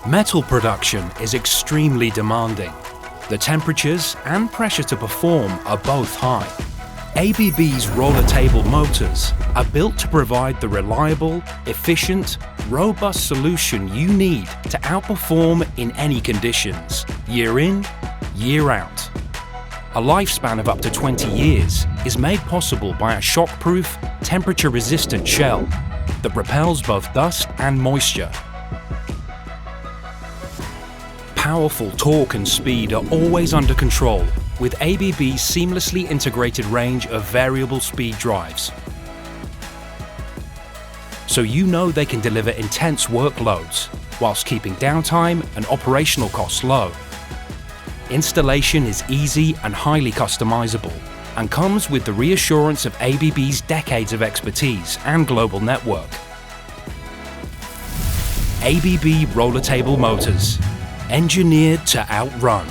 Metal production is extremely demanding. The temperatures and pressure to perform are both high. ABB's roller table motors are built to provide the reliable, efficient, robust solution you need to outperform in any conditions, year in, year out. A lifespan of up to 20 years is made possible by a shockproof, temperature-resistant shell that repels both dust and moisture. Powerful torque and speed are always under control with ABB's seamlessly integrated range of variable speed drives. So you know they can deliver intense workloads whilst keeping downtime and operational costs low. Installation is easy and highly customizable and comes with the reassurance of ABB's decades of expertise and global network. ABB Roller Table Motors, engineered to outrun.